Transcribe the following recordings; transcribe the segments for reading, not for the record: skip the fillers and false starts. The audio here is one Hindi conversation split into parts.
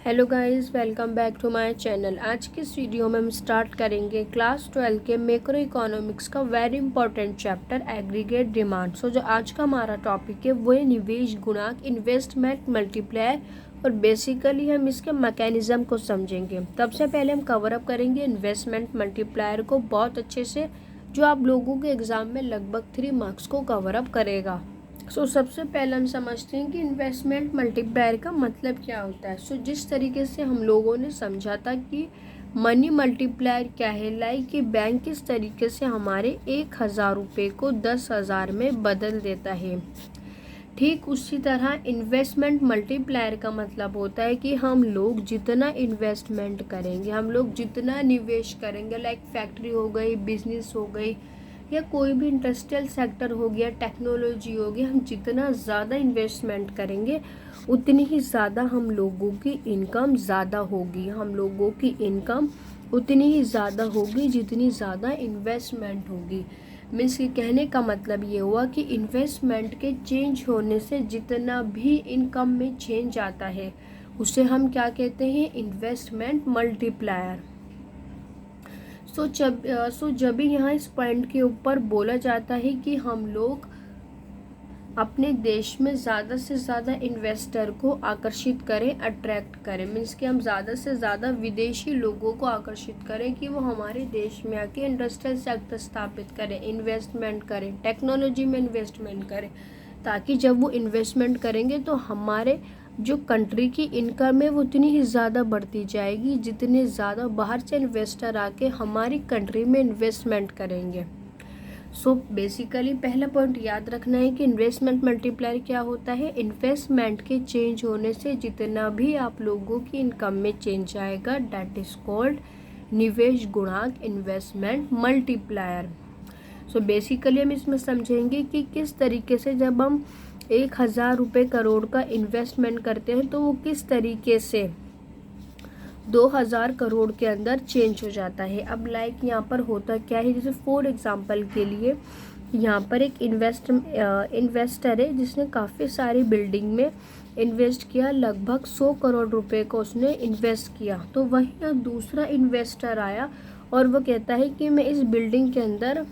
Hello guys, welcome back to my channel. आज के इस वीडियो में हम स्टार्ट करेंगे क्लास 12 के मैक्रो इकोनॉमिक्स का very important chapter aggregate demand. जो आज का हमारा टॉपिक है वो है निवेश गुणांक, इन्वेस्टमेंट मल्टीप्लायर, और बेसिकली हम इसके मैकेनिज्म को समझेंगे। सबसे पहले हम कवर अप करेंगे इन्वेस्टमेंट मल्टीप्लायर को बहुत अच्छे से, जो आप लोगों के एग्जाम में लगभग 3 मार्क्स को कवर अप करेगा। सबसे पहले हम समझते हैं कि इन्वेस्टमेंट मल्टीप्लायर का मतलब क्या होता है। जिस तरीके से हम लोगों ने समझा था कि मनी मल्टीप्लायर क्या है, लाइक कि बैंक किस तरीके से हमारे 1,000 रुपये को 10,000 में बदल देता है, ठीक उसी तरह इन्वेस्टमेंट मल्टीप्लायर का मतलब होता है कि हम लोग जितना इन्वेस्टमेंट करेंगे, हम लोग जितना निवेश करेंगे, लाइक फैक्ट्री हो गई, बिजनेस हो गई, या कोई भी इंडस्ट्रियल सेक्टर हो गया, टेक्नोलॉजी हो गई, हम जितना ज़्यादा इन्वेस्टमेंट करेंगे उतनी ही ज़्यादा हम लोगों की इनकम ज़्यादा होगी। हम लोगों की इनकम उतनी ही ज़्यादा होगी जितनी ज़्यादा इन्वेस्टमेंट होगी। मीन्स के कहने का मतलब ये हुआ कि इन्वेस्टमेंट के चेंज होने से जितना भी इनकम में चेंज आता है उसे हम क्या कहते हैं, इन्वेस्टमेंट मल्टीप्लायर। जब भी यहाँ इस पॉइंट के ऊपर बोला जाता है कि हम लोग अपने देश में ज़्यादा से ज़्यादा इन्वेस्टर को आकर्षित करें, अट्रैक्ट करें, मीन्स कि हम ज़्यादा से ज़्यादा विदेशी लोगों को आकर्षित करें कि वो हमारे देश में आके इंडस्ट्रियल सेक्टर स्थापित करें, इन्वेस्टमेंट करें, टेक्नोलॉजी में इन्वेस्टमेंट करें, ताकि जब वो इन्वेस्टमेंट करेंगे तो हमारे जो कंट्री की इनकम है वो उतनी ही ज़्यादा बढ़ती जाएगी जितने ज़्यादा बाहर से इन्वेस्टर आके हमारी कंट्री में इन्वेस्टमेंट करेंगे। बेसिकली पहला पॉइंट याद रखना है कि इन्वेस्टमेंट मल्टीप्लायर क्या होता है। इन्वेस्टमेंट के चेंज होने से जितना भी आप लोगों की इनकम में चेंज आएगा, दैट इज कॉल्ड निवेश गुणांक, इन्वेस्टमेंट मल्टीप्लायर। बेसिकली हम इसमें समझेंगे कि किस तरीके से जब हम 1,000 रुपये करोड़ का इन्वेस्टमेंट करते हैं तो वो किस तरीके से 2,000 करोड़ के अंदर चेंज हो जाता है। अब लाइक यहाँ पर होता क्या है, जैसे फॉर एग्जांपल के लिए यहाँ पर एक इन्वेस्टर है जिसने काफ़ी सारी बिल्डिंग में इन्वेस्ट किया, लगभग 100 करोड़ रुपए को उसने इन्वेस्ट किया। तो वहीं अब दूसरा इन्वेस्टर आया और वो कहता है कि मैं इस बिल्डिंग के अंदर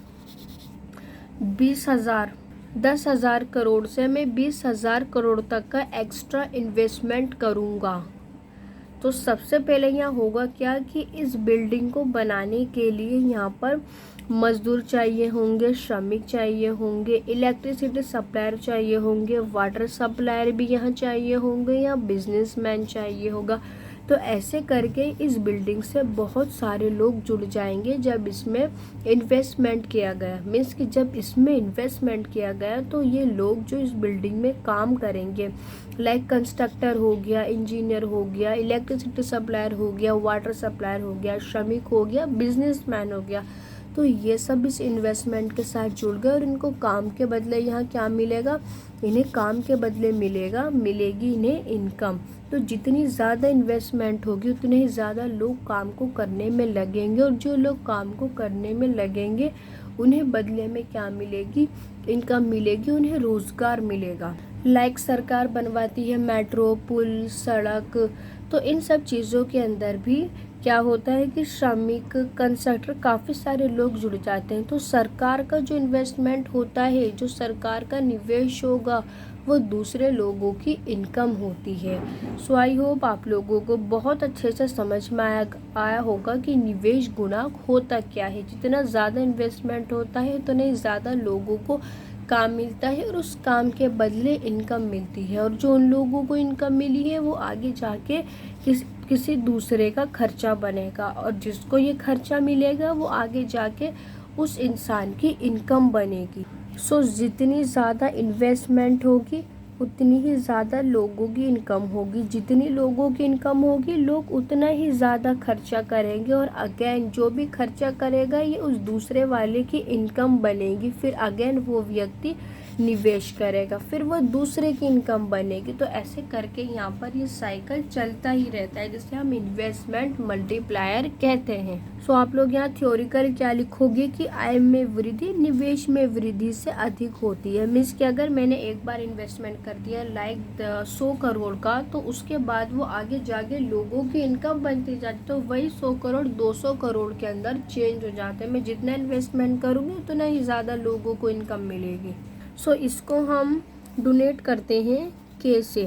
10,000 करोड़ से मैं 20,000 करोड़ तक का एक्स्ट्रा इन्वेस्टमेंट करूँगा। तो सबसे पहले यहाँ होगा क्या कि इस बिल्डिंग को बनाने के लिए यहाँ पर मजदूर चाहिए होंगे, श्रमिक चाहिए होंगे, इलेक्ट्रिसिटी सप्लायर चाहिए होंगे, वाटर सप्लायर भी यहाँ चाहिए होंगे, या बिजनेसमैन चाहिए होगा। तो ऐसे करके इस बिल्डिंग से बहुत सारे लोग जुड़ जाएंगे जब इसमें इन्वेस्टमेंट किया गया। मीन्स कि जब इसमें इन्वेस्टमेंट किया गया तो ये लोग जो इस बिल्डिंग में काम करेंगे, लाइक कंस्ट्रक्टर हो गया, इंजीनियर हो गया, इलेक्ट्रिसिटी सप्लायर हो गया, वाटर सप्लायर हो गया, श्रमिक हो गया, बिजनेसमैन हो गया, तो ये सब इस इन्वेस्टमेंट के साथ जुड़ गए और इनको काम के बदले यहाँ क्या मिलेगा, इन्हें काम के बदले मिलेगी इन्हें इनकम। तो जितनी ज़्यादा इन्वेस्टमेंट होगी उतने ही ज़्यादा लोग काम को करने में लगेंगे, और जो लोग काम को करने में लगेंगे उन्हें बदले में क्या मिलेगी, इनकम मिलेगी, उन्हें रोज़गार मिलेगा। लाइक सरकार बनवाती है मेट्रो, पुल, सड़क, तो इन सब चीज़ों के अंदर भी क्या होता है कि श्रमिक, कंस्ट्रक्टर, काफ़ी सारे लोग जुड़ जाते हैं। तो सरकार का जो इन्वेस्टमेंट होता है, जो सरकार का निवेश होगा, वो दूसरे लोगों की इनकम होती है। आई होप आप लोगों को बहुत अच्छे से समझ में आया होगा कि निवेश गुणांक होता क्या है। जितना ज़्यादा इन्वेस्टमेंट होता है उतने ही ज़्यादा लोगों को काम मिलता है और उस काम के बदले इनकम मिलती है, और जो उन लोगों को इनकम मिली है वो आगे जाके किसी दूसरे का खर्चा बनेगा, और जिसको ये खर्चा मिलेगा वो आगे जाके उस इंसान की इनकम बनेगी। जितनी ज़्यादा इन्वेस्टमेंट होगी उतनी ही ज़्यादा लोगों की इनकम होगी, जितनी लोगों की इनकम होगी लोग उतना ही ज़्यादा खर्चा करेंगे, और अगेन जो भी खर्चा करेगा ये उस दूसरे वाले की इनकम बनेगी, फिर अगेन वो व्यक्ति निवेश करेगा, फिर वो दूसरे की इनकम बनेगी। तो ऐसे करके यहाँ पर ये साइकिल चलता ही रहता है, जिसे हम इन्वेस्टमेंट मल्टीप्लायर कहते हैं। सो आप लोग यहाँ थ्योरिकल क्या लिखोगे कि आय में वृद्धि निवेश में वृद्धि से अधिक होती है। मीन्स कि अगर मैंने एक बार इन्वेस्टमेंट कर दिया लाइक 100 करोड़ का, तो उसके बाद वो आगे जाके लोगों की इनकम बनती जाती, तो वही 100 करोड़ 200 करोड़ के अंदर चेंज हो जाते हैं। मैं जितना इन्वेस्टमेंट करूँगी उतना ही ज़्यादा लोगों को इनकम मिलेगी। सो इसको हम डोनेट करते हैं के से,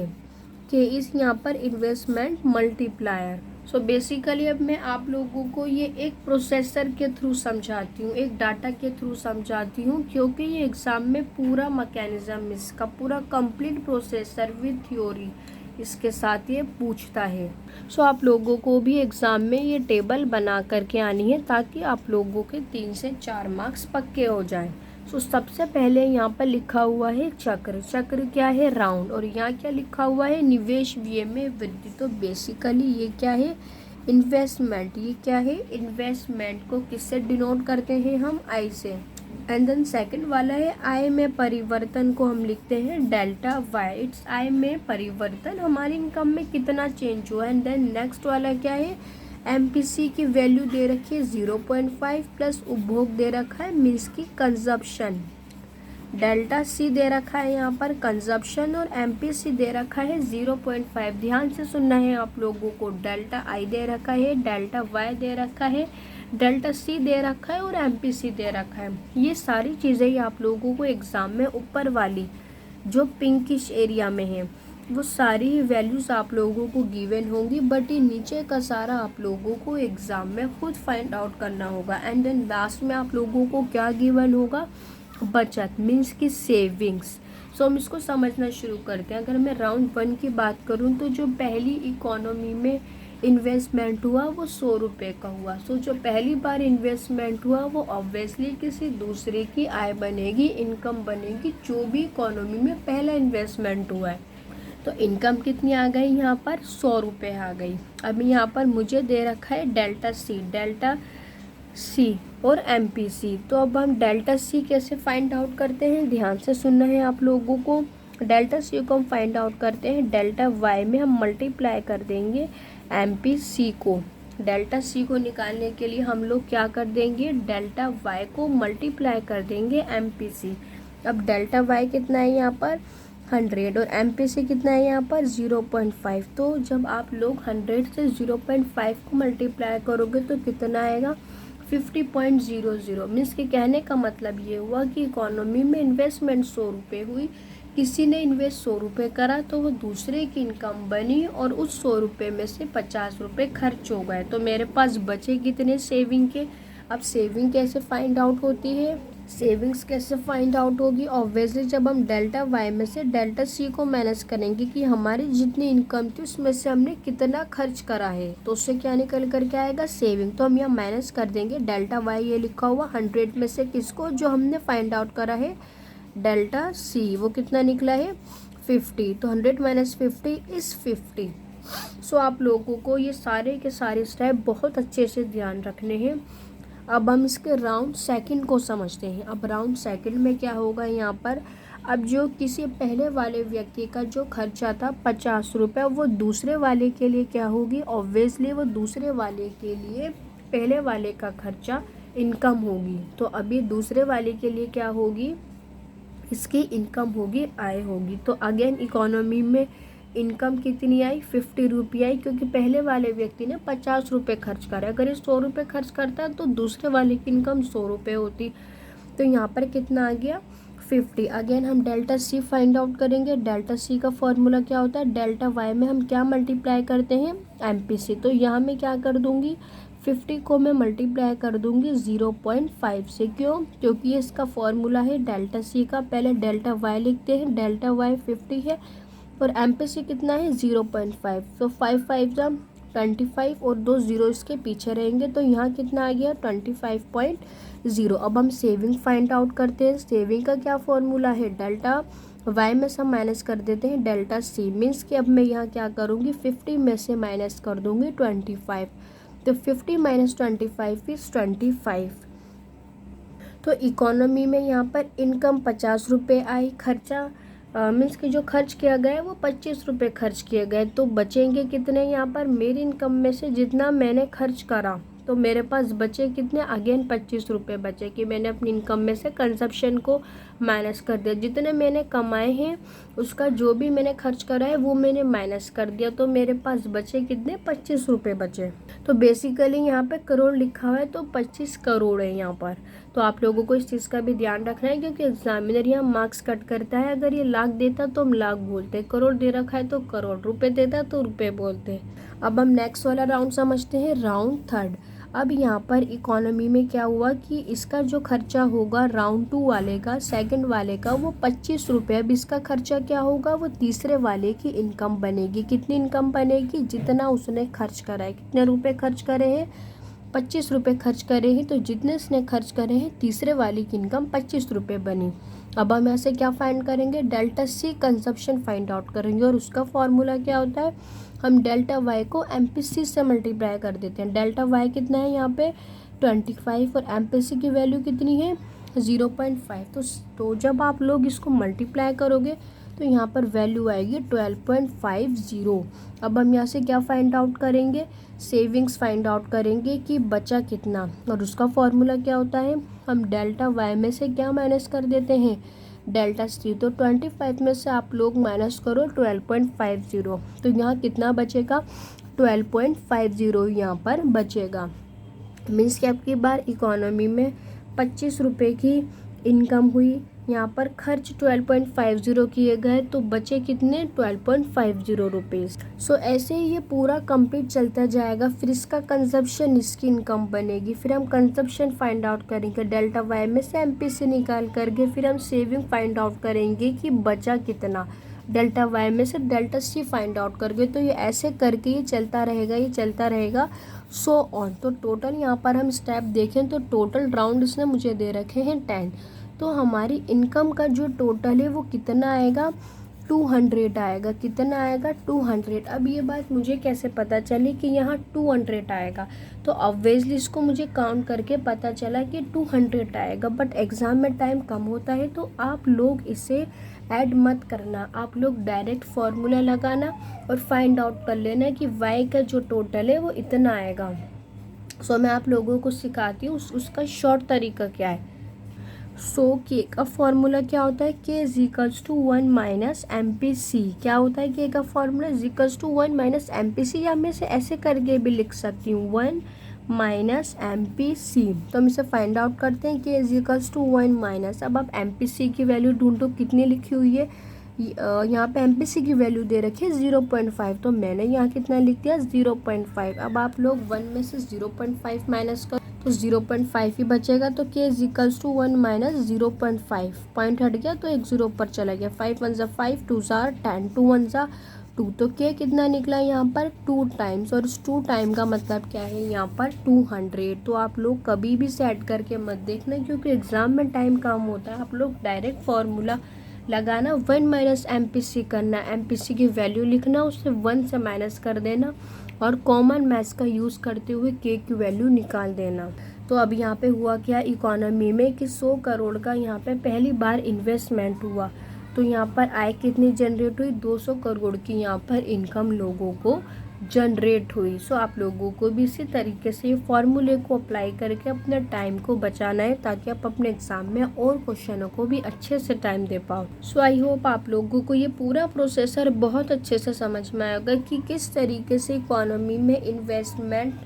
के इस यहाँ पर इन्वेस्टमेंट मल्टीप्लायर। सो बेसिकली अब मैं आप लोगों को ये एक प्रोसेसर के थ्रू समझाती हूँ, एक डाटा के थ्रू समझाती हूँ, क्योंकि ये एग्ज़ाम में पूरा मैकेनिज्म, इसका पूरा कंप्लीट प्रोसेसर विद थ्योरी इसके साथ ये पूछता है। सो आप लोगों को भी एग्ज़ाम में ये टेबल बना करके आनी है, ताकि आप लोगों के 3 से 4 मार्क्स पक्के हो जाएं। सो सबसे पहले यहाँ पर लिखा हुआ है चक्र, चक्र क्या है राउंड, और यहाँ क्या लिखा हुआ है निवेश व्यय में वृद्धि। तो बेसिकली ये क्या है इन्वेस्टमेंट, ये क्या है इन्वेस्टमेंट को किससे डिनोट करते हैं हम आई से। एंड देन सेकंड वाला है आय में परिवर्तन, को हम लिखते हैं डेल्टा वाई, इट्स आय में परिवर्तन, हमारी इनकम में कितना चेंज हुआ। एंड देन नेक्स्ट वाला क्या है एमपीसी की वैल्यू दे रखी है 0.5 प्लस उपभोग दे रखा है मीन्स की कंजप्शन। डेल्टा सी दे रखा है यहाँ पर कंजप्शन, और एमपीसी दे रखा है 0.5। ध्यान से सुनना है आप लोगों को। डेल्टा आई दे रखा है, डेल्टा वाई दे रखा है, डेल्टा सी दे रखा है और एमपीसी दे रखा है। ये सारी चीज़ें ही आप लोगों को एग्ज़ाम में ऊपर वाली जो पिंकिश एरिया में है वो सारी ही वैल्यूज़ आप लोगों को गिवन होंगी, बट ये नीचे का सारा आप लोगों को एग्ज़ाम में खुद फाइंड आउट करना होगा। एंड देन लास्ट में आप लोगों को क्या गिवन होगा बचत मीन्स की सेविंग्स। सो हम इसको समझना शुरू करते हैं। अगर मैं राउंड 1 की बात करूं तो जो पहली इकोनॉमी में इन्वेस्टमेंट हुआ वो 100 रुपये का हुआ। सो जो पहली बार इन्वेस्टमेंट हुआ वो ऑब्वियसली किसी दूसरे की आय बनेगी, इनकम बनेगी, जो भी इकोनॉमी में पहला इन्वेस्टमेंट हुआ है। तो इनकम कितनी आ गई यहाँ पर 100 रुपये आ गई। अभी यहाँ पर मुझे दे रखा है डेल्टा सी और एमपीसी। तो अब हम डेल्टा सी कैसे फाइंड आउट करते हैं, ध्यान से सुनना है आप लोगों को। डेल्टा सी को हम फाइंड आउट करते हैं डेल्टा वाई में हम मल्टीप्लाई कर देंगे एमपीसी को। डेल्टा सी को निकालने के लिए हम लोग क्या कर देंगे डेल्टा वाई को मल्टीप्लाई कर देंगे एमपीसी। अब डेल्टा वाई कितना है यहाँ पर 100 और एमपीसी कितना है यहाँ पर 0.5। तो जब आप लोग 100 से 0.5 को मल्टीप्लाई करोगे तो कितना आएगा 50.00। मीन्स के कहने का मतलब ये हुआ कि इकोनॉमी में इन्वेस्टमेंट 100 रुपये हुई, किसी ने इन्वेस्ट 100 रुपये करा तो वो दूसरे की इनकम बनी और उस 100 रुपये में से 50 रुपये खर्च हो गए। तो मेरे पास बचे कितने सेविंग के। अब सेविंग कैसे फाइंड आउट होती है, सेविंग्स कैसे फाइंड आउट होगी, ऑब्वियसली जब हम डेल्टा वाई में से डेल्टा सी को माइनस करेंगे कि हमारी जितनी इनकम थी उसमें से हमने कितना खर्च करा है, तो उससे क्या निकल करके आएगा सेविंग। तो हम यहाँ माइनस कर देंगे डेल्टा वाई, ये लिखा हुआ 100 में से किसको जो हमने फाइंड आउट करा है डेल्टा सी, वो कितना निकला है 50। तो 100 माइनस 50 इज़ 50। सो आप लोगों को ये सारे के सारे स्टेप बहुत अच्छे से ध्यान रखने हैं। अब हम इसके राउंड सेकंड को समझते हैं। अब राउंड सेकंड में क्या होगा यहाँ पर, अब जो किसी पहले वाले व्यक्ति का जो खर्चा था 50 रुपये, वो दूसरे वाले के लिए क्या होगी, ऑब्वियसली वो दूसरे वाले के लिए पहले वाले का खर्चा इनकम होगी। तो अभी दूसरे वाले के लिए क्या होगी, इसकी इनकम होगी, आय होगी। तो अगेन इकोनॉमी में इनकम कितनी आई 50 रुपये आई, क्योंकि पहले वाले व्यक्ति ने 50 रुपये खर्च करा। अगर ये 100 रुपये खर्च करता तो दूसरे वाले की इनकम 100 रुपये होती। तो यहाँ पर कितना आ गया 50। अगेन हम डेल्टा सी फाइंड आउट करेंगे। डेल्टा सी का फॉर्मूला क्या होता है, डेल्टा वाई में हम क्या मल्टीप्लाई करते हैं एमपीसी। तो यहाँ मैं क्या कर दूँगी 50 को मैं मल्टीप्लाई कर दूँगी 0.5 से। क्यों, क्योंकि ये इसका फॉर्मूला है डेल्टा सी का। पहले डेल्टा वाई लिखते हैं, डेल्टा वाई 50 है और एमपीसी कितना है 0.5। तो 5 5 जा 25 और 2 0 इसके पीछे रहेंगे, तो यहाँ कितना आ गया 25.0। अब हम सेविंग फाइंड आउट करते हैं। सेविंग का क्या फॉर्मूला है, डेल्टा वाई में से माइनस कर देते हैं डेल्टा सी। मीन्स कि अब मैं यहाँ क्या करूँगी 50 में से माइनस कर दूँगी 25। तो 50 माइनस 25 इज 25। तो इकोनॉमी में यहाँ पर इनकम 50 रुपये आई, खर्चा मीन्स कि जो खर्च किया गया है वो 25 रुपये खर्च किए गए, तो बचेंगे कितने यहाँ पर, मेरी इनकम में से जितना मैंने खर्च करा तो मेरे पास बचे कितने, अगेन 25 रुपये बचे कि मैंने अपनी इनकम में से कंजप्शन को माइनस कर दिया। जितने मैंने कमाए हैं उसका जो भी मैंने खर्च करा है वो मैंने माइनस कर दिया, तो मेरे पास बचे कितने, 25 रुपये बचे। तो बेसिकली यहाँ पे करोड़ लिखा हुआ है तो 25 करोड़ है यहाँ पर। तो आप लोगों को इस चीज़ का भी ध्यान रखना है क्योंकि एग्जामिनर यहाँ मार्क्स कट करता है। अगर ये लाख देता तो हम लाख बोलते, करोड़ दे रखा है तो करोड़, रुपए देता तो रुपए बोलते। अब हम नेक्स्ट वाला राउंड समझते हैं, राउंड थर्ड। अब यहाँ पर इकोनॉमी में क्या हुआ कि इसका जो खर्चा होगा राउंड 2 वाले का, सेकंड वाले का, वो 25 रुपये। अब इसका खर्चा क्या होगा, वो तीसरे वाले की इनकम बनेगी। कितनी इनकम बनेगी, जितना उसने खर्च करा है। कितने रुपए खर्च करे हैं, 25 रुपये खर्च करे हैं, तो जितने इसने खर्च करे हैं तीसरे वाले की इनकम 25 रुपये बनी। अब हम ऐसे क्या फाइंड करेंगे, delta C consumption find out करेंगे और उसका फॉर्मूला क्या होता है, हम डेल्टा वाई को MPC से मल्टीप्लाई कर देते हैं। डेल्टा वाई कितना है यहाँ पे 25 और MPC की वैल्यू कितनी है 0.5। तो जब आप लोग इसको मल्टीप्लाई करोगे तो यहाँ पर वैल्यू आएगी 12.50। अब हम यहाँ से क्या फाइंड आउट करेंगे, सेविंग्स फाइंड आउट करेंगे कि बचा कितना, और उसका फॉर्मूला क्या होता है, हम डेल्टा वाई में से क्या माइनस कर देते हैं, डेल्टा सी। तो 25 में से आप लोग माइनस करो 12.50, तो यहाँ कितना बचेगा 12.50 यहाँ पर बचेगा। मीन्स कि आपकी बार इकोनॉमी में 25 रुपये की इनकम हुई, यहाँ पर खर्च 12.50 किए गए, तो बचे कितने 12.50 रुपीज़। सो ऐसे ही ये पूरा कंप्लीट चलता जाएगा। फिर इसका कंजप्शन, इसकी इनकम बनेगी, फिर हम कंजप्शन फाइंड आउट करेंगे डेल्टा वाई में से MPC निकाल करके, फिर हम सेविंग फाइंड आउट करेंगे कि बचा कितना, डेल्टा वाई में से डेल्टा सी फाइंड आउट करके। तो ये ऐसे करके ये चलता रहेगा, ये चलता रहेगा, सो ऑन। तो टोटल यहाँ पर हम स्टेप देखें तो टोटल राउंड इसने मुझे दे रखे हैं 10। तो हमारी इनकम का जो टोटल है वो कितना आएगा 200 आएगा। कितना आएगा 200। अब ये बात मुझे कैसे पता चली कि यहाँ 200 आएगा, तो ऑब्वियसली इसको मुझे काउंट करके पता चला कि 200 आएगा। बट एग्ज़ाम में टाइम कम होता है तो आप लोग इसे ऐड मत करना, आप लोग डायरेक्ट फार्मूला लगाना और फाइंड आउट कर लेना कि वाई का जो टोटल है वो इतना आएगा। सो मैं आप लोगों को सिखाती हूँ उसका शॉर्ट तरीका क्या है। सो के का फॉर्मूला क्या होता है, K is equals to 1 minus MPC। क्या होता है के का formula, is equals to 1 minus MPC, या मैं इसे ऐसे करके भी लिख सकती हूँ 1 माइनस MPC। तो हम इसे फाइंड आउट करते हैं, के इज इक्वल्स टू 1 माइनस। अब आप MPC की वैल्यू ढूंढो कितनी लिखी हुई है, यहाँ पे MPC की वैल्यू दे रखी है 0.5, तो मैंने यहाँ कितना लिख दिया 0.5। अब आप लोग 1 में से 0.5 माइनस कर तो 0.5 ही बचेगा, तो K is equals to 1 minus 0.5। Point हट गया तो एक 0 ऊपर चला गया, 5 1 5, 2 10, 2 1 2। तो के कितना निकला यहाँ पर 2 टाइम्स, और इस 2 टाइम का मतलब क्या है यहाँ पर 200। तो आप लोग कभी भी सेट करके मत देखना क्योंकि एग्ज़ाम में टाइम कम होता है। आप लोग डायरेक्ट फार्मूला लगाना, 1 माइनस MPC करना, MPC की वैल्यू लिखना, उससे 1 से माइनस कर देना और कॉमन मैथ्स का यूज़ करते हुए के की वैल्यू निकाल देना। तो अब यहाँ पे हुआ क्या इकोनॉमी में कि 100 करोड़ का यहाँ पे पहली बार इन्वेस्टमेंट हुआ, तो यहाँ पर आय कितनी जनरेट हुई 200 करोड़ की यहाँ पर इनकम लोगों को जनरेट हुई। सो आप लोगों को भी इसी तरीके से फॉर्मूले को अप्लाई करके अपने टाइम को बचाना है ताकि आप अपने एग्जाम में और क्वेश्चनों को भी अच्छे से टाइम दे पाओ। सो आई होप आप लोगों को ये पूरा प्रोसेसर बहुत अच्छे से समझ में आएगा कि किस तरीके से इकोनॉमी में इन्वेस्टमेंट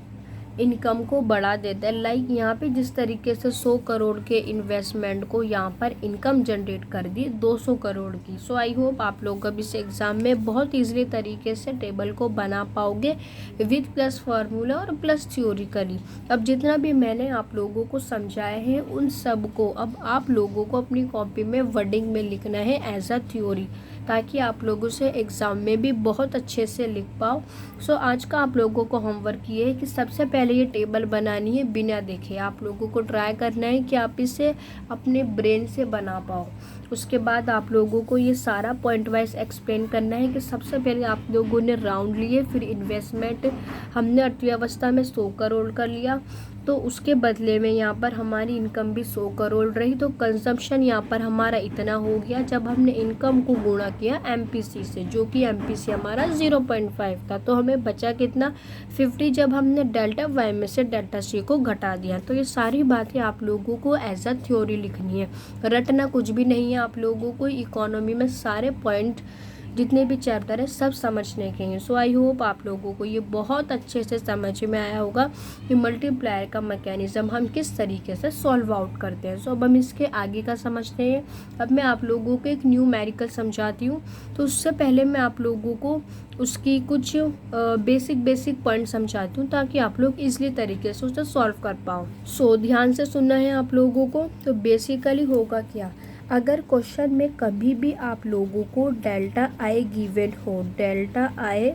इनकम को बढ़ा देता है। लाइक यहाँ पे जिस तरीके से 100 करोड़ के इन्वेस्टमेंट को यहाँ पर इनकम जनरेट कर दी 200 करोड़ की। सो आई होप आप लोग अब इस एग्ज़ाम में बहुत ईजिली तरीके से टेबल को बना पाओगे विद प्लस फार्मूला और प्लस थ्योरिकली। अब जितना भी मैंने आप लोगों को समझाया है उन सब को अब आप लोगों को अपनी कॉपी में वर्डिंग में लिखना है एज अ थ्योरी, ताकि आप लोगों से एग्ज़ाम में भी बहुत अच्छे से लिख पाओ। सो आज का आप लोगों को होमवर्क ये है कि सबसे पहले ये टेबल बनानी है बिना देखे। आप लोगों को ट्राई करना है कि आप इसे अपने ब्रेन से बना पाओ। उसके बाद आप लोगों को ये सारा पॉइंट वाइज एक्सप्लेन करना है कि सबसे पहले आप लोगों ने राउंड लिए, फिर इन्वेस्टमेंट हमने अर्थव्यवस्था में 100 करोड़ कर लिया, तो उसके बदले में यहाँ पर हमारी इनकम भी 100 करोड़ रही। तो कंजम्पशन यहाँ पर हमारा इतना हो गया जब हमने इनकम को गुणा किया MPC से, जो कि MPC हमारा 0.5 था। तो हमें बचा कितना 50 जब हमने डेल्टा वाई में से डेल्टा C को घटा दिया। तो ये सारी बातें आप लोगों को एज अ थ्योरी लिखनी है, रटना कुछ भी नहीं है। आप लोगों को इकोनॉमी में सारे पॉइंट जितने भी चैप्टर है सब समझने के हैं। सो आई होप आप लोगों को ये बहुत अच्छे से समझ में आया होगा कि मल्टीप्लायर का मैकेनिज्म हम किस तरीके से सॉल्व आउट करते हैं। सो अब हम इसके आगे का समझते हैं। अब मैं आप लोगों को एक न्यूमेरिकल समझाती हूँ। तो उससे पहले मैं आप लोगों को उसकी कुछ बेसिक पॉइंट समझाती हूँ ताकि आप लोग इजली तरीके से उसे सॉल्व कर पाओ। सो ध्यान से सुनना है आप लोगों को। तो बेसिकली होगा क्या, अगर क्वेश्चन में कभी भी आप लोगों को डेल्टा आई गिवन हो, डेल्टा आई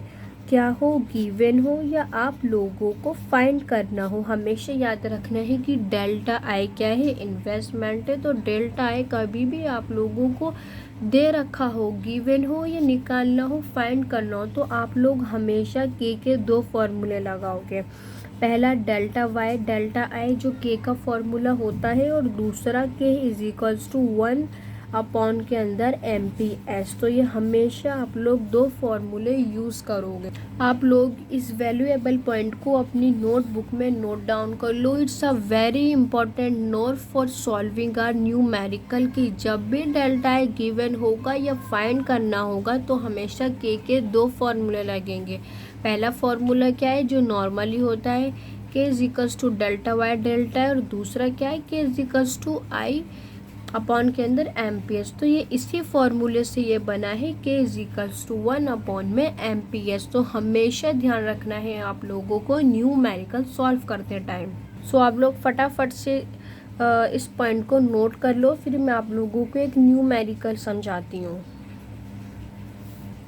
क्या हो, गिवन हो, या आप लोगों को फाइंड करना हो, हमेशा याद रखना है कि डेल्टा आई क्या है, इन्वेस्टमेंट है। तो डेल्टा आई कभी भी आप लोगों को दे रखा हो, गिवन हो या निकालना हो, फाइंड करना हो, तो आप लोग हमेशा के 2 फॉर्मूले लगाओगे। पहला डेल्टा वाई डेल्टा आई जो के का फॉर्मूला होता है, और दूसरा के इज इक्वल्स टू 1 अपॉन के अंदर MPS। तो ये हमेशा आप लोग 2 फॉर्मूले यूज़ करोगे। आप लोग इस वैल्यूएबल पॉइंट को अपनी नोटबुक में नोट डाउन कर लो। It's a very important note for solving our numerical की जब भी डेल्टा आई गिवन होगा या फाइंड करना होगा तो हमेशा के 2 फॉर्मूले लगेंगे। पहला फॉर्मूला क्या है जो नॉर्मली होता है, K is equals to delta Y delta है, और दूसरा क्या है K is equals to I upon के अंदर MPS। तो ये इसी फॉर्मूले से ये बना है K is equals to 1 upon में MPS। तो हमेशा ध्यान रखना है आप लोगों को न्यूमेरिकल सॉल्व करते टाइम। सो आप लोग फटाफट से इस पॉइंट को नोट कर लो, फिर मैं आप लोगों को एक न्यूमेरिकल समझाती हूँ।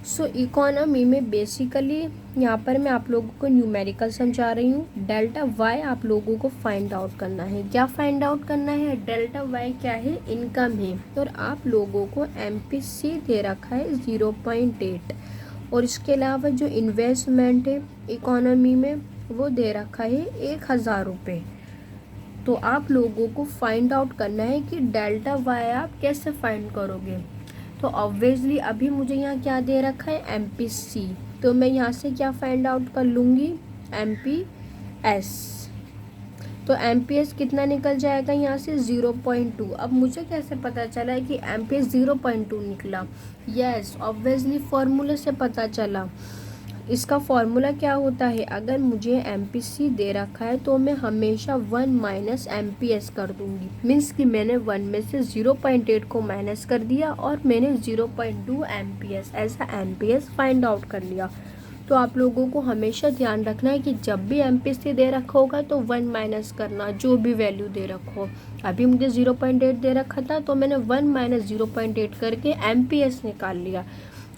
सो इकोनॉमी में बेसिकली यहाँ पर मैं आप लोगों को न्यूमेरिकल समझा रही हूँ। डेल्टा वाई आप लोगों को फाइंड आउट करना है। क्या फाइंड आउट करना है, डेल्टा वाई क्या है, इनकम है, और आप लोगों को MPC दे रखा है 0.8, और इसके अलावा जो इन्वेस्टमेंट है इकोनॉमी में वो दे रखा है 1000 रुपये। तो आप लोगों को फाइंड आउट करना है कि डेल्टा वाई आप कैसे फाइंड करोगे। तो ऑब्वियसली अभी मुझे यहाँ क्या दे रखा है MPC, तो मैं यहाँ से क्या फाइंड आउट कर लूँगी MPS। तो MPS कितना निकल जाएगा यहाँ से 0.2। अब मुझे कैसे पता चला है कि MPS 0.2 निकला, यस ऑब्वियसली फॉर्मूले से पता चला। इसका फॉर्मूला क्या होता है, अगर मुझे MPC दे रखा है तो मैं हमेशा 1 माइनस MPS कर दूंगी। मीन्स कि मैंने 1 में से 0.8 को माइनस कर दिया और मैंने 0.2 MPS ऐसा MPS फाइंड आउट कर लिया। तो आप लोगों को हमेशा ध्यान रखना है कि जब भी MPC दे रखा होगा तो 1 माइनस करना, जो भी वैल्यू दे रखो। अभी मुझे 0.8 दे रखा था तो मैंने 1 माइनस 0.8 करके MPS निकाल लिया।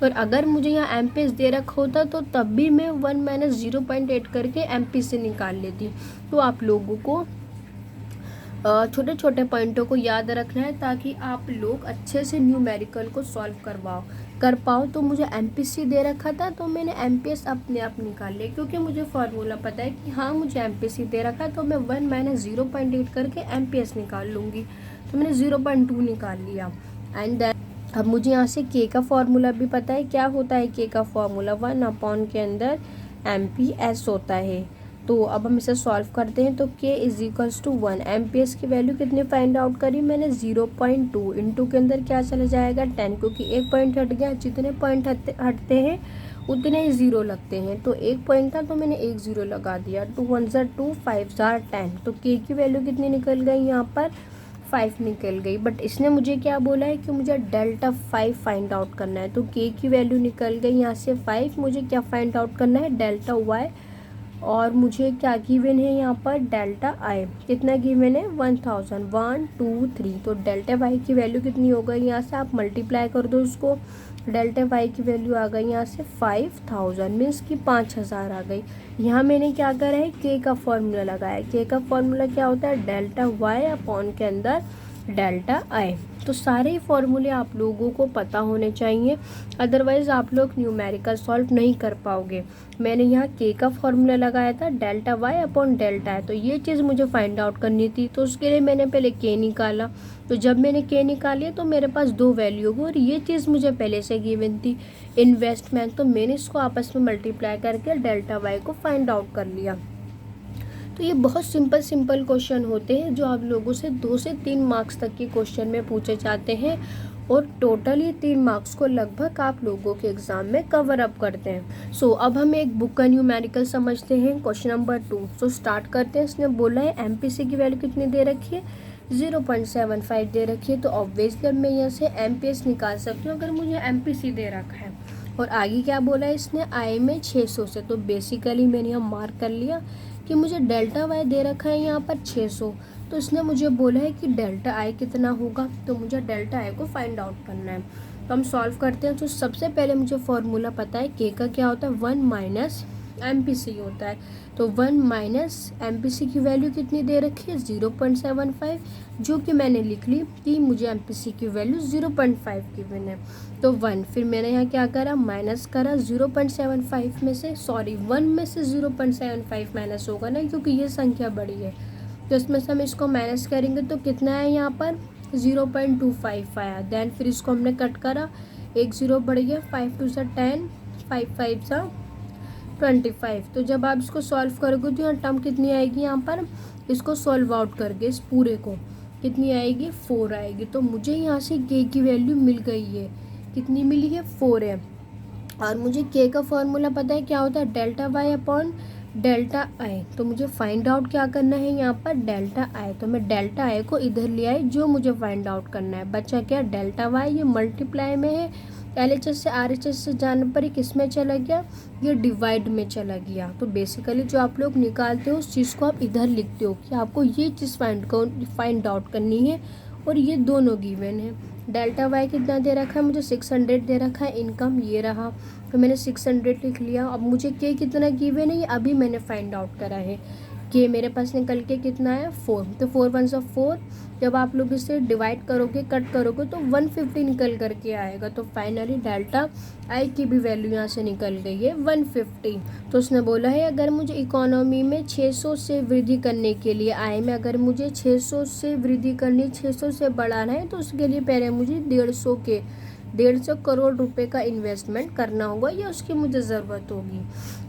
और अगर मुझे यहाँ MPS दे रखा होता तो तब भी मैं 1 माइनस 0.8 करके MPC निकाल लेती। तो आप लोगों को छोटे छोटे पॉइंटों को याद रखना है ताकि आप लोग अच्छे से न्यूमेरिकल को सॉल्व कर पाओ। तो मुझे MPC दे रखा था तो मैंने MPS अपने आप निकाल लिया, क्योंकि मुझे फार्मूला पता है कि हाँ मुझे MPC दे रखा है तो मैं 1 माइनस 0.8 करके MPS निकाल लूँगी। तो मैंने 0.2 निकाल लिया। एंड देन अब मुझे यहाँ से के का फॉर्मूला भी पता है। क्या होता है के का फॉर्मूला, 1 अपॉन के अंदर MPS होता है। तो अब हम इसे सॉल्व करते हैं। तो K is equals to 1, MPS की वैल्यू कितनी फाइंड आउट करी मैंने 0.2, इंटू के अंदर क्या चला जाएगा 10, क्योंकि एक पॉइंट हट गया। जितने पॉइंट हटते हैं उतने ही 0 लगते हैं। तो एक पॉइंट था तो मैंने एक 0 लगा दिया। 2 1 ज़ा 2, 5 ज़ा 10। तो के की वैल्यू कितनी निकल गई यहाँ पर 5 निकल गई। बट इसने मुझे क्या बोला है कि मुझे डेल्टा 5 फाइंड आउट करना है। तो के की वैल्यू निकल गई यहाँ से 5। मुझे क्या फाइंड आउट करना है डेल्टा वाई, और मुझे क्या गिवन है यहाँ पर डेल्टा आई। कितना गिवन है 1000, 1 2 3। तो डेल्टा वाई की वैल्यू कितनी हो गई, यहाँ से आप मल्टीप्लाई कर दो इसको। डेल्टा वाई की वैल्यू आ गई यहाँ से 5000, मीन्स की 5000 आ गई। यहाँ मैंने क्या करा है के का फॉर्मूला लगाया। के का फॉर्मूला क्या होता है, डेल्टा वाई अपॉन के अंदर डेल्टा आई। तो सारे ही फॉर्मूले आप लोगों को पता होने चाहिए, अदरवाइज़ आप लोग न्यूमेरिकल सॉल्व नहीं कर पाओगे। मैंने यहाँ के का फॉर्मूला लगाया था डेल्टा वाई अपॉन डेल्टा है, तो ये चीज़ मुझे फाइंड आउट करनी थी, तो उसके लिए मैंने पहले के निकाला। तो जब मैंने के निकाली तो मेरे पास 2 वैल्यू होगी और ये चीज़ मुझे पहले से गिवन थी इन्वेस्टमेंट, तो मैंने इसको आपस में मल्टीप्लाई करके डेल्टा वाई को फाइंड आउट कर लिया। तो ये बहुत सिंपल क्वेश्चन होते हैं जो आप लोगों से 2 से 3 मार्क्स तक के क्वेश्चन में पूछे जाते हैं और टोटल ये 3 मार्क्स को लगभग आप लोगों के एग्जाम में कवर अप करते हैं। सो अब हम एक बुक का न्यूमेरिकल समझते हैं, क्वेश्चन नंबर 2। सो स्टार्ट करते हैं। इसने बोला है एमपीसी की वैल्यू कितनी दे रखी है, 0.75 दे रखी है। तो ऑब्वियसली अब मैं यहाँ से एमपीएस निकाल सकती हूँ अगर मुझे एमपीसी दे रखा है। और आगे क्या बोला है इसने, आई में 600 से, तो बेसिकली मैंने यहाँ मार्क कर लिया कि मुझे डेल्टा वाई दे रखा है यहाँ पर 600, तो इसने मुझे बोला है कि डेल्टा आई कितना होगा, तो मुझे डेल्टा आई को फाइंड आउट करना है। तो हम सॉल्व करते हैं। तो सबसे पहले मुझे फॉर्मूला पता है के का क्या होता है, 1 माइनस एमपीसी होता है। तो 1 माइनस एमपीसी की वैल्यू कितनी दे रखी है, 0.75, जो कि मैंने लिख ली कि मुझे एमपीसी की वैल्यू 0.5 गिवन है। तो 1, फिर मैंने यहाँ क्या करा, माइनस करा 0.75 में से, सॉरी 1 में से 0.75 माइनस होगा ना, क्योंकि ये संख्या बड़ी है। तो इसमें से हम इसको माइनस करेंगे तो कितना है यहाँ पर 0.25 आया। देन फिर इसको हमने कट करा, एक 0 बढ़ गया, 5 2 सा 10, 5 5 सा 25। तो जब आप इसको सॉल्व करोगे तो यहाँ टर्म कितनी आएगी, यहाँ पर इसको सॉल्व आउट करके इस पूरे को कितनी आएगी, 4 आएगी। तो मुझे यहाँ से के की वैल्यू मिल गई है, कितनी मिली है, 4 है। और मुझे के का फॉर्मूला पता है क्या होता है, delta Y upon delta I. तो मुझे फाइंड आउट क्या करना है यहाँ पर, डेल्टा आई। तो मैं डेल्टा आई को इधर ले आई, जो मुझे फाइंड आउट करना है। बचा क्या, डेल्टा वाई, ये मल्टीप्लाई में है, एलएचएस से आरएचएस से जाने पर ही किस में चला गया, ये डिवाइड में चला गया। तो बेसिकली जो आप लोग निकालते हो उस चीज़ को आप इधर लिखते हो कि आपको ये चीज़ फाइंड आउट करनी है, और ये दोनों गिवन है। डेल्टा वाई कितना दे रखा है, मुझे 600 दे रखा है, इनकम ये रहा, तो मैंने 600 लिख लिया। अब मुझे के कितना गिवन है, ये अभी मैंने फाइंड आउट करा है। के मेरे पास निकल के कितना है, 4। तो 4 1 सा 4, जब आप लोग इसे डिवाइड करोगे, कट करोगे तो 150 निकल करके आएगा। तो फाइनली डेल्टा आई की भी वैल्यू यहाँ से निकल गई है 150। तो उसने बोला है अगर मुझे इकोनॉमी में 600 से वृद्धि करने के लिए, आई में अगर मुझे 600 से वृद्धि करनी, 600 से बढ़ाना है, तो उसके लिए पहले मुझे 150 करोड़ रुपए का इन्वेस्टमेंट करना होगा, या उसकी मुझे ज़रूरत होगी।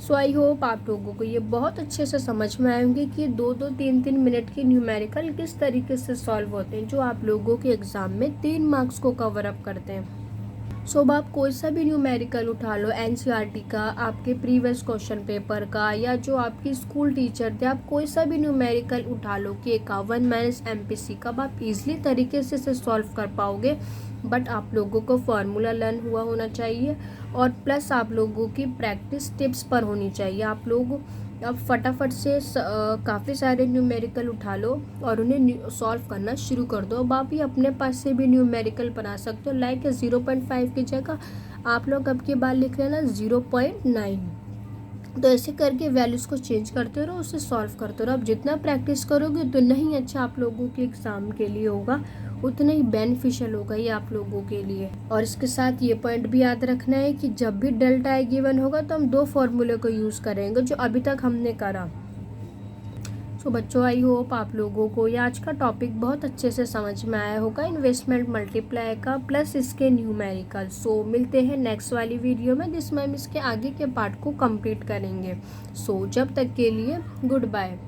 सो आई होप आप लोगों को ये बहुत अच्छे से समझ में आएंगे कि 2-2 3-3 मिनट की न्यूमेरिकल किस तरीके से सॉल्व होते हैं, जो आप लोगों के एग्ज़ाम में 3 मार्क्स को कवर अप करते हैं। सो अब आप कोई सा भी न्यूमेरिकल उठा लो, एनसीईआरटी का, आपके प्रीवियस क्वेश्चन पेपर का, या जो आपकी स्कूल टीचर थे, आप कोई सा भी न्यूमेरिकल उठा लो के का, 1 माइनस एमपीसी का, आप इजीली तरीके से इसे सॉल्व कर पाओगे। बट आप लोगों को फार्मूला लर्न हुआ होना चाहिए, और प्लस आप लोगों की प्रैक्टिस टिप्स पर होनी चाहिए। आप लोग अब फटाफट से काफ़ी सारे न्यूमेरिकल उठा लो और उन्हें सॉल्व करना शुरू कर दो। अब आप ही अपने पास से भी न्यूमेरिकल बना सकते हो, लाइक 0.5 की जगह आप लोग अब की बार लिख लेना 0.9। तो ऐसे करके वैल्यूज़ को चेंज करते रहो, उसे सॉल्व करते रहो। अब जितना प्रैक्टिस करोगे उतना ही अच्छा आप लोगों के एग्ज़ाम के लिए होगा, उतना ही बेनिफिशियल होगा ये आप लोगों के लिए। और इसके साथ ये पॉइंट भी याद रखना है कि जब भी डेल्टा आई गिवन होगा तो हम 2 फॉर्मूले को यूज़ करेंगे जो अभी तक हमने करा। सो बच्चों, आई होप आप लोगों को ये आज का टॉपिक बहुत अच्छे से समझ में आया होगा, इन्वेस्टमेंट मल्टीप्लाई का प्लस इसके न्यूमेरिकल। सो मिलते हैं नेक्स्ट वाली वीडियो में जिसमें हम इसके आगे के पार्ट को कंप्लीट करेंगे। सो जब तक के लिए गुड बाय।